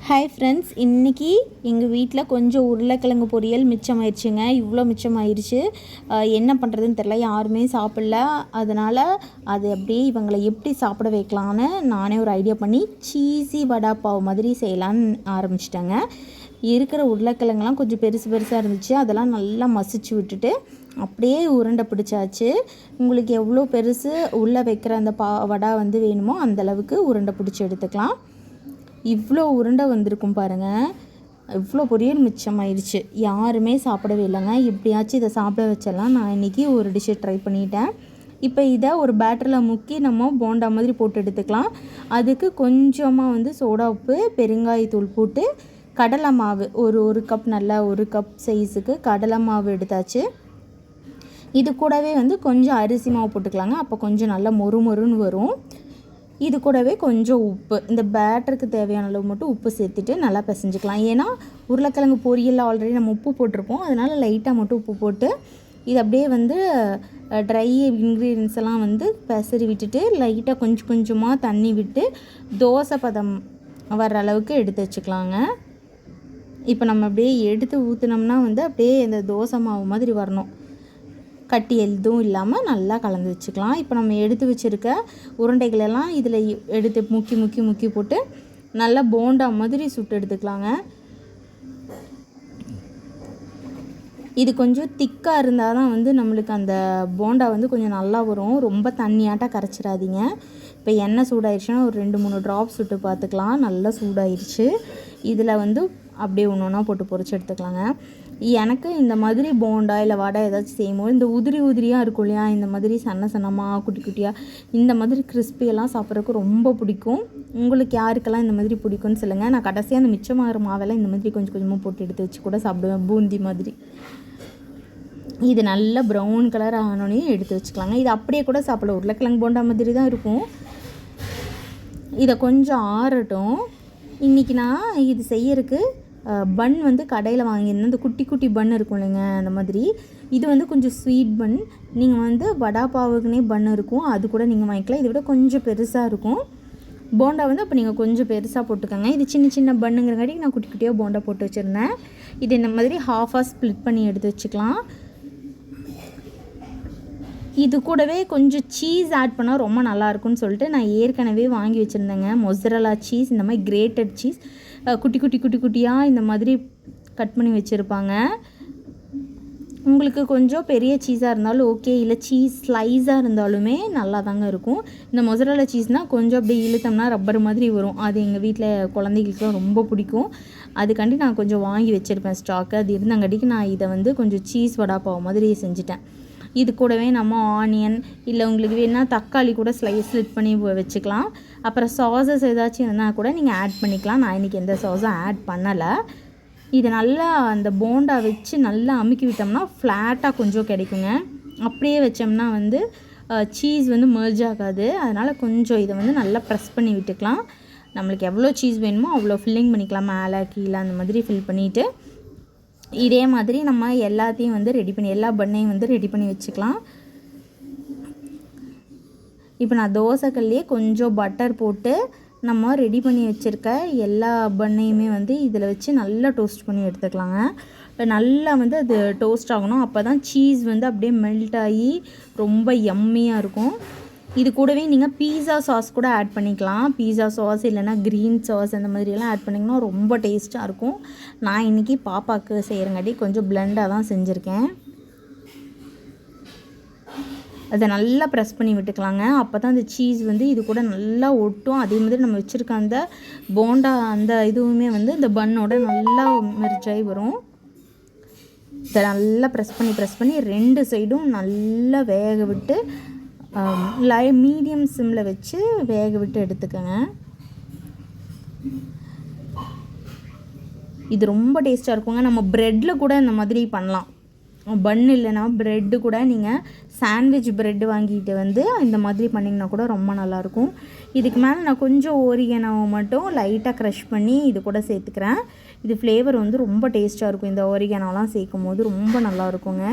Hi friends, இன்றைக்கி எங்கள் வீட்டில் கொஞ்சம் உருளைக்கிழங்கு பொரியல் மிச்சமாயிடுச்சுங்க. இவ்வளோ மிச்சமாயிருச்சு. என்ன பண்ணுறதுன்னு தெரில, யாருமே சாப்பிடல. அதனால் அது அப்படியே இவங்களை எப்படி சாப்பிட வைக்கலான்னு நானே ஒரு ஐடியா பண்ணி சீஸி வடா பாவ் மாதிரி செய்யலான்னு ஆரம்பிச்சிட்டேங்க. இருக்கிற உருளைக்கிழங்குலாம் கொஞ்சம் பெருசு பெருசாக இருந்துச்சு. அதெல்லாம் நல்லா மசிச்சு விட்டுட்டு அப்படியே உருண்டை பிடிச்சாச்சு. உங்களுக்கு எவ்வளோ பெருசு உள்ளே வைக்கிற அந்த வடை வேணுமோ அந்தளவுக்கு உருண்டை பிடிச்சி எடுத்துக்கலாம். இவ்வளோ உருண்டை வந்திருக்கும் பாருங்கள். இவ்வளோ பொரியல் மிச்சமாயிடுச்சு. யாருமே சாப்பிடவே இல்லைங்க. எப்படியாச்சும் இதை சாப்பிட வச்சிடலாம். நான் இன்றைக்கி ஒரு டிஷ்ஷை ட்ரை பண்ணிட்டேன். இப்போ இதை ஒரு பேட்டரில் முக்கி நம்ம போண்டா மாதிரி போட்டு எடுத்துக்கலாம். அதுக்கு கொஞ்சமாக சோடா உப்பு, பெருங்காயத்தூள் போட்டு கடலை மாவு ஒரு கப், நல்லா ஒரு கப் சைஸுக்கு கடலை மாவு எடுத்தாச்சு. இது கூடவே கொஞ்சம் அரிசி மாவு போட்டுக்கலாங்க. அப்போ கொஞ்சம் நல்லா மொறுன்னு வரும். இது கூடவே கொஞ்சம் உப்பு, இந்த பேட்டருக்கு தேவையான அளவு மட்டும் உப்பு சேர்த்துட்டு நல்லா பிசைஞ்சிக்கலாம். ஏன்னா உருளைக்கிழங்கு பொரியலில் ஆல்ரெடி நம்ம உப்பு போட்டிருப்போம். அதனால் லைட்டாக மட்டும் உப்பு போட்டு இது அப்படியே ட்ரை இன்க்ரீடியன்ஸ் எல்லாம் பெசரி விட்டுட்டு லைட்டாக கொஞ்சம் கொஞ்சமாக தண்ணி விட்டு தோசை பதம் வர்ற அளவுக்கு எடுத்து வச்சுக்கலாங்க. இப்போ நம்ம அப்படியே எடுத்து ஊற்றினோம்னா அப்படியே இந்த தோசை மாவு மாதிரி வரணும். கட்டி எதுவும் இல்லாமல் நல்லா கலந்து வச்சுக்கலாம். இப்போ நம்ம எடுத்து வச்சுருக்க உருண்டைகளெல்லாம் இதில் எடுத்து முக்கி போட்டு நல்லா போண்டா மாதிரி சுட்டு எடுத்துக்கலாங்க. இது கொஞ்சம் திக்காக இருந்தால் தான் நம்மளுக்கு அந்த போண்டா கொஞ்சம் நல்லா வரும். ரொம்ப தண்ணியாட்டாக கரைச்சிடாதீங்க. இப்போ எண்ணெய் சூடாயிடுச்சுன்னா ஒரு 2-3 ட்ராப்ஸ் சுட்டு பார்த்துக்கலாம். நல்லா சூடாயிடுச்சு. இதில் அப்படியே ஒன்றா போட்டு பொரிச்சு எடுத்துக்கலாங்க. எனக்கு இந்த மாதிரி போண்டா இல்லை வடை ஏதாச்சும் செய்யும்போது இந்த உதிரியாக இருக்கும் இல்லையா, இந்த மாதிரி சன்னமாக குட்டி குட்டியாக இந்த மாதிரி கிறிஸ்பியெல்லாம் சாப்பிட்றதுக்கு ரொம்ப பிடிக்கும். உங்களுக்கு யாருக்கெல்லாம் இந்த மாதிரி பிடிக்கும்னு சொல்லுங்கள். நான் கடைசியாக அந்த மிச்சமாகிற மாவெல்லாம் இந்த மாதிரி கொஞ்சம் கொஞ்சமாக போட்டு எடுத்து வச்சு கூட சாப்பிடுவேன், பூந்தி மாதிரி. இது நல்லா ப்ரௌன் கலர் ஆனோடனே எடுத்து வச்சுக்கலாங்க. இது அப்படியே கூட சாப்பிடலாம். உருளைக்கிழங்கு போண்டா மாதிரி தான் இருக்கும். இதை கொஞ்சம் ஆறட்டும். இன்றைக்கி நான் இது செய்யறதுக்கு பன் கடையில் வாங்கியிருந்தேன். இந்த குட்டி குட்டி பன் இருக்கும் இல்லைங்க, அந்த மாதிரி. இது கொஞ்சம் ஸ்வீட் பன். நீங்கள் வடா பாவுக்குனே பன் இருக்கும், அது கூட நீங்கள் வாங்கிக்கலாம். இதை விட கொஞ்சம் பெருசாக இருக்கும் போண்டா. அப்போ நீங்கள் கொஞ்சம் பெருசாக போட்டுக்கோங்க. இது சின்ன சின்ன பண்ணுங்கிறங்காட்டி நான் குட்டி குட்டியாக போண்டா போட்டு வச்சுருந்தேன். இது இந்த மாதிரி ஹாஃபாக ஸ்ப்ளிட் பண்ணி எடுத்து வச்சுக்கலாம். இது கூடவே கொஞ்சம் சீஸ் ஆட் பண்ணால் ரொம்ப நல்லாயிருக்கும்னு சொல்லிட்டு நான் ஏற்கனவே வாங்கி வச்சுருந்தேங்க. மொசரலா சீஸ், இந்த மாதிரி கிரேட்டட் சீஸ் குட்டி குட்டியாக இந்த மாதிரி கட் பண்ணி வச்சுருப்பாங்க. உங்களுக்கு கொஞ்சம் பெரிய சீஸாக இருந்தாலும் ஓகே, இல்லை சீஸ் ஸ்லைஸாக இருந்தாலுமே நல்லா தாங்க இருக்கும். இந்த மொசரலா சீஸ்னால் கொஞ்சம் அப்படியே இழுத்தோம்னா ரப்பர் மாதிரி வரும். அது எங்கள் வீட்டில் குழந்தைகளுக்குலாம் ரொம்ப பிடிக்கும். அதுக்காண்டி நான் கொஞ்சம் வாங்கி வச்சுருப்பேன் ஸ்டாக்கு. அது இருந்தங்காட்டிக்கு நான் இதை கொஞ்சம் சீஸ் வடா பாவ் மாதிரி செஞ்சுட்டேன். இது கூடவே நம்ம ஆனியன், இல்லை உங்களுக்கு வேணுன்னா தக்காளி கூட ஸ்லிட் பண்ணி வச்சுக்கலாம். அப்புறம் சாஸஸ் ஏதாச்சும் இருந்தால் கூட நீங்கள் ஆட் பண்ணிக்கலாம். நான் இன்றைக்கி எந்த சாஸும் ஆட் பண்ணலை. இது நல்லா அந்த போண்டா வச்சு நல்லா அமுக்கி விட்டோம்னா ஃப்ளாட்டாக கொஞ்சம் கிடைக்குங்க. அப்படியே வச்சோம்னா சீஸ் மெர்ஜ் ஆகாது. அதனால் கொஞ்சம் இதை நல்லா ப்ரெஸ் பண்ணி விட்டுக்கலாம். நம்மளுக்கு எவ்வளோ சீஸ் வேணுமோ அவ்வளோ ஃபில்லிங் பண்ணிக்கலாம். மேலே கீழே அந்த மாதிரி ஃபில் பண்ணிவிட்டு இதே மாதிரி நம்ம எல்லாத்தையும் ரெடி பண்ணி எல்லா பண்ணையும் ரெடி பண்ணி வச்சுக்கலாம். இப்போ நான் தோசைக்கல்லையே கொஞ்சம் பட்டர் போட்டு நம்ம ரெடி பண்ணி வச்சுருக்க எல்லா பண்ணையுமே இதில் வச்சு நல்லா டோஸ்ட் பண்ணி எடுத்துக்கலாங்க. நல்லா அது டோஸ்ட் ஆகணும். அப்போ தான் சீஸ் அப்படியே மெல்ட் ஆகி ரொம்ப யம்மியாக இருக்கும். இது கூடவே நீங்கள் பீஸா சாஸ் கூட ஆட் பண்ணிக்கலாம். பீஸா சாஸ் இல்லைனா க்ரீன் சாஸ் அந்த மாதிரியெல்லாம் ஆட் பண்ணிங்கன்னா ரொம்ப டேஸ்ட்டாக இருக்கும். நான் இன்றைக்கி பாப்பாவுக்கு செய்கிறங்காட்டி கொஞ்சம் பிளெண்டாக தான் செஞ்சுருக்கேன். அதை நல்லா ப்ரெஸ் பண்ணி விட்டுக்கலாங்க. அப்போ தான் அந்த சீஸ் இது கூட நல்லா ஒட்டும். அதே மாதிரி நம்ம வச்சுருக்க அந்த போண்டா அந்த இதுவுமே இந்த பன்னோட நல்லா மெர்ஜாகி வரும். இதை நல்லா ப்ரெஸ் பண்ணி 2 சைடும் நல்லா வேக விட்டு மீடியம் சிம்மில் வச்சு வேக விட்டு எடுத்துக்கோங்க. இது ரொம்ப டேஸ்ட்டாக இருக்குங்க. நம்ம ப்ரெட்டில் கூட இந்த மாதிரி பண்ணலாம். பன் இல்லைனா ப்ரெட்டு கூட நீங்கள் சாண்ட்விச் ப்ரெட்டு வாங்கிட்டு இந்த மாதிரி பண்ணிங்கன்னா கூட ரொம்ப நல்லாயிருக்கும். இதுக்கு மேலே நான் கொஞ்சம் ஓரிகனோ மட்டும் லைட்டாக க்ரஷ் பண்ணி இது கூட சேர்த்துக்கிறேன். இது ஃப்ளேவர் ரொம்ப டேஸ்ட்டாக இருக்கும். இந்த ஓரிகனோலாம் சேர்க்கும் போது ரொம்ப நல்லாயிருக்குங்க.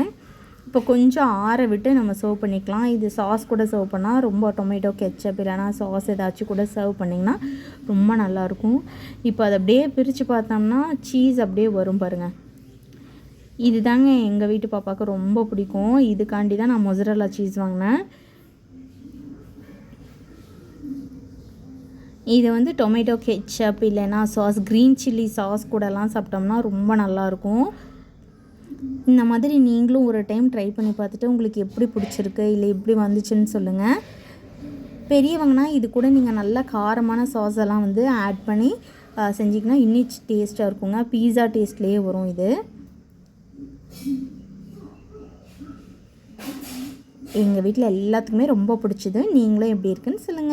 இப்போ கொஞ்சம் ஆற விட்டு நம்ம சர்வ் பண்ணிக்கலாம். இது சாஸ் கூட சர்வ் பண்ணால் ரொம்ப டொமேட்டோ கெச்சப் இல்லைனா சாஸ் ஏதாச்சும் கூட சர்வ் பண்ணிங்கன்னா ரொம்ப நல்லாயிருக்கும். இப்போ அதை அப்படியே பிரித்து பார்த்தோம்னா சீஸ் அப்படியே வரும் பாருங்கள். இது தாங்க எங்கள் வீட்டு பாப்பாவுக்கு ரொம்ப பிடிக்கும். இதுக்காண்டி தான் நான் மொசரல்லா சீஸ் வாங்கினேன். இதை வந்து டொமேட்டோ கெச்சப் இல்லைன்னா சாஸ் க்ரீன் சில்லி சாஸ் கூடலாம் சாப்பிட்டோம்னா ரொம்ப நல்லாயிருக்கும். இந்த மாதிரி நீங்களும் ஒரு டைம் ட்ரை பண்ணி பார்த்துட்டு உங்களுக்கு எப்படி பிடிச்சிருக்கு இல்லை எப்படி வந்துச்சுன்னு சொல்லுங்கள். பெரியவங்கன்னா இது கூட நீங்கள் நல்லா காரமான சாஸ் எல்லாம் வந்து ஆட் பண்ணி செஞ்சிங்கன்னா இன்னும் டேஸ்ட்டாக இருக்குங்க. பீஸா டேஸ்ட்லேயே வரும் இது. எங்கள் வீட்டில் எல்லாத்துக்குமே ரொம்ப பிடிச்சிது. நீங்களும் எப்படி இருக்குன்னு சொல்லுங்கள்.